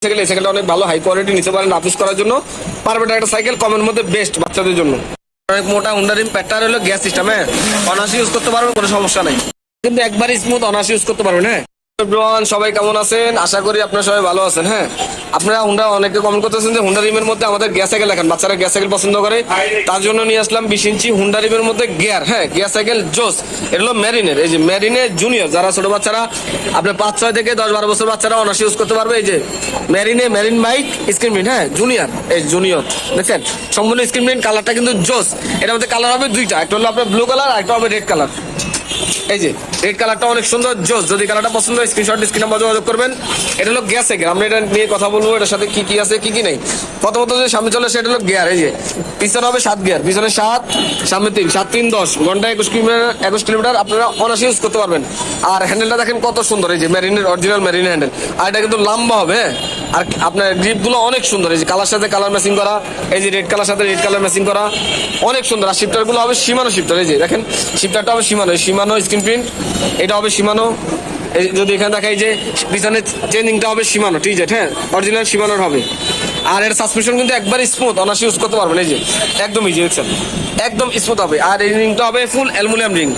Cycle, এই সাইকেলটা অনেক ভালো, হাই কোয়ালিটি, নিতে পারেন রাফ ইউজ করার জন্য পারফেক্ট একটা সাইকেল, কমের মধ্যে বেস্ট বাচ্চাদের জন্য। অনেক মোটা হুন্ডা রিম, প্যাটার হলো গ্যাস সিস্টেম, হ্যাঁ অনায়াসে ইউজ করতে পারবেন, কোনো সমস্যা নাই, কিন্তু একবারই স্মুথ, অনায়াসে ইউজ করতে পারবেন। হ্যাঁ এভরিওয়ান, সবাই কেমন আছেন? আশা করি আপনারা সবাই ভালো আছেন। হ্যাঁ আপনারা হুন্ডা অনেকে কমেন্ট করতেছেন যে হুন্ডা রিমের মধ্যে আমাদের গ্যাস সাইকেল দেখেন, বাচ্চারা গ্যাস সাইকেল পছন্দ করে, তার জন্য নিয়ে আসলাম 20 ইঞ্চি হুন্ডা রিমের মধ্যে গিয়ার, হ্যাঁ গ্যাস সাইকেল জোস। এটা হলো মেরিনের, এই যে মেরিনের জুনিয়র, যারা ছোট বাচ্চারা আপনার 5-6 থেকে 10-12 বছর বাচ্চারা অনায়াসে ইউজ করতে পারবে। এই যে মেরিন বাইক স্ক্রিন প্রিন্ট, হ্যাঁ জুনিয়র, এই জুনিয়র দেখছেন সম্পূর্ণ স্ক্রিন প্রিন্ট, কালারটা কিন্তু জোস। এটার মধ্যে কালার হবে দুইটা, একটা হলো আপনার ব্লু কালার, একটা হবে রেড কালার। এই যে রেড কালারটা অনেক সুন্দর জোস, যদি কালারটা পছন্দ হয় স্ক্রিনশট স্ক্রিন নাম্বার যোগাযোগ করবেন। এটা হলো গ্যাস সাইকেল, আমরা এটা নিয়ে কথা বলবো, এটার সাথে কি কি আছে কি কি নেই। প্রথমত যে সামনে চলে সেটা হলো গিয়ার, এই যে পিছনে হবে 7 গিয়ার, পিছনে 7, সামনে 3, 7 3 10, ঘন্টায় 21 কিলোমিটার আপনারা অনায়াসে ইউজ করতে পারবেন। আর হ্যান্ডেলটা দেখেন কত সুন্দর, এই যে মেরিনের অরিজিনাল মেরিন হ্যান্ডেল, আর এটা কিন্তু লম্বা হবে। হ্যাঁ আর আপনার গ্রিপগুলো অনেক সুন্দর, এই যে কালার সাথে কালার ম্যাচিং করা, এই যে রেড কালার সাথে রেড কালার ম্যাচিং করা, অনেক সুন্দর। আর শিফটারগুলো হবে সীমানো শিফটার, এই যে দেখেন শিফটারটা হবে সীমানো স্ক্রিন প্রিন্ট, এটা হবে সীমানো। এই যদি এখানে দেখাই যে পিছনে চেঞ্জিংটা হবে সীমানো, ঠিক আছে, হ্যাঁ অরিজিনাল সীমানোর হবে। আর এর সাসপেনশন কিন্তু একবার স্মুথ, অনায়াসে ইউজ করতে পারবেন, এই যে একদম ইজি দেখছেন, একদম স্মুথ হবে। আর এই রিংটা হবে ফুল অ্যালুমিনিয়াম রিং,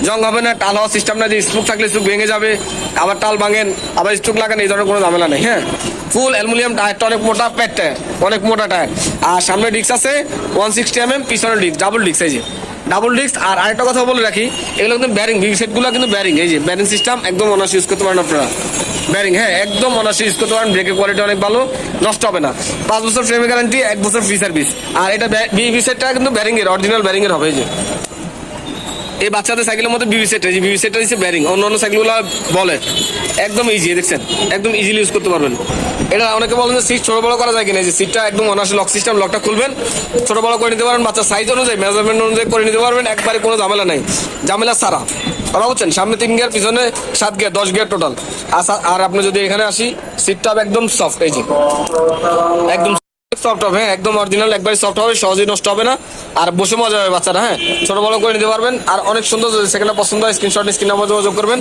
জং হবে না, টাল হওয়ার সিস্টেম না, যে স্ট্রোক থাকলে স্ট্রোক ভেঙে যাবে, আবার টাল ভাঙেন আবার স্ট্রোক লাগান, এই ধরনের কোনো ঝামেলা নেই। হ্যাঁ ফুল অ্যালুমিনিয়াম, টায়ারটা অনেক মোটা, প্যাড টায়ার অনেক মোটা টায়ার। আর সামনে ডিস্ক আছে 160 mm, পিছনে ডিস্ক ডাবল ডিস্ক, এই যে ডাবল ডিস্ক। আর আরেকটা কথা বলে রাখি, এগুলো কিন্তু ব্যারিং, বিগ সেটগুলো কিন্তু ব্যারিং, এই যে ব্যারিং সিস্টেম, একদম অনায়াসে ইউজ করতে পারেন আপনারা ব্যারিং, হ্যাঁ একদম অনায়াসে ইউজ করতে পারেন। ব্রেকের কোয়ালিটি অনেক ভালো, নষ্ট হবে না, 5 বছর ফ্রেমের গ্যারান্টি, 1 বছর ফ্রি সার্ভিস। আর এটা বিবি সেটটা কিন্তু ব্যারিং এর, অরিজিনাল ব্যারিং এর হবে। এই যে এই বাচ্চাদের সাইকেলের মধ্যে বিবি সেট, এই যে বিবি সেটটা দিচ্ছে ব্যারিং, অন্য সাইকেলগুলো বলে একদম ইজি, দেখছেন একদম ইজিলি ইউজ করতে পারবেন। এটা অনেকে বলেন যে সিট ছোট বড় করা যায় কিনা, যে সিটটা একদম অনায়াসে লক সিস্টেম, লকটা খুলবেন ছোট বড় করে নিতে পারবেন, বাচ্চার সাইজ অনুযায়ী মেজারমেন্ট অনুযায়ী করে নিতে পারবেন, একবারে কোনো ঝামেলা নাই, ঝামেলা ছাড়া। কথা বলছেন, সামনে 3 গিয়ার, পিছনে 7 গিয়ার, 10 গিয়ার টোটাল। আর আপনি যদি এখানে আসি, সিটটা একদম সফট, এই যে একদম সফট হবে, হ্যাঁ একদম অরিজিনাল, একবারে সফট হবে, সহজেই নষ্ট হবে না, আর বসে মজা হবে বাচ্চারা। হ্যাঁ ছোট বড় করে নিতে পারবেন। আর অনেক সুন্দর, যদি সেকেন্ডটা পছন্দ হয় স্ক্রিনশট স্ক্রিন নাম্বার যোগাযোগ করবেন।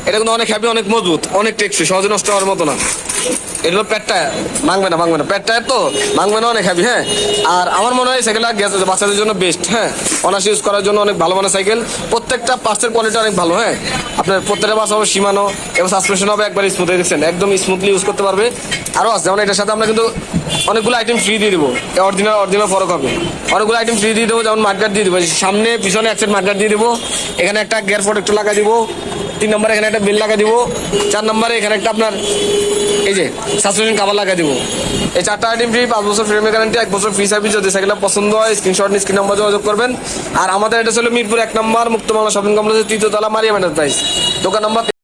এটা কিন্তু অনেক হ্যাপি, অনেক মজবুত, অনেক টেকসই, সহজে নষ্ট হওয়ার মতো না। এটা হলো প্যাড টায়ার, ভাঙবে না প্যাড টায়ার তো ভাঙবে না, অনেক হ্যাপি। হ্যাঁ আর আমার মনে হয় সাইকেলটা গ্যাস বাচ্চাদের জন্য বেস্ট, হ্যাঁ অনায়াসে ইউজ করার জন্য অনেক ভালো মানের সাইকেল, প্রত্যেকটা পার্টসের কোয়ালিটি অনেক ভালো। হ্যাঁ আপনার প্রত্যেকটা পার্টস হবে সীমানো, এবং সাসপেনশন হবে একবার স্মুথ, দেখছেন একদম স্মুথলি ইউজ করতে পারবে। আরও আছে, যেমন এটার সাথে আমরা কিন্তু অনেকগুলো আইটেম ফ্রি দিয়ে দেবো, অরিজিনাল ফরক হবে, অনেকগুলো আইটেম ফ্রি দিয়ে দেবো, যেমন মার্কেট দিয়ে দেবো, সামনে পিছনে এক সাইড মার্কেট দিয়ে দেবো, এখানে একটা গিয়ার প্রোটেক্টর লাগা দিব, 3 নম্বরে এখানে একটা বেল লাগা দিব, 4 নম্বরে এখানে একটা আপনার এই যে সাসপেনশন কাভার লাগা দিব। এই 4টা আইটেম ফ্রি, 5 বছর ফ্রেমের গ্যারান্টি, 1 বছর ফ্রি সার্ভিস। যদি সাইকেলটা পছন্দ হয় স্ক্রিনশট স্ক্রিন নাম্বার যোগাযোগ করবেন। আর আমাদের এটা ছিল মিরপুর 1 নম্বর মুক্ত বাংলা শপিং কমপ্লেক্সের 3য় তলা, মারিয়াম এন্টারপ্রাইজ, দোকান নম্বর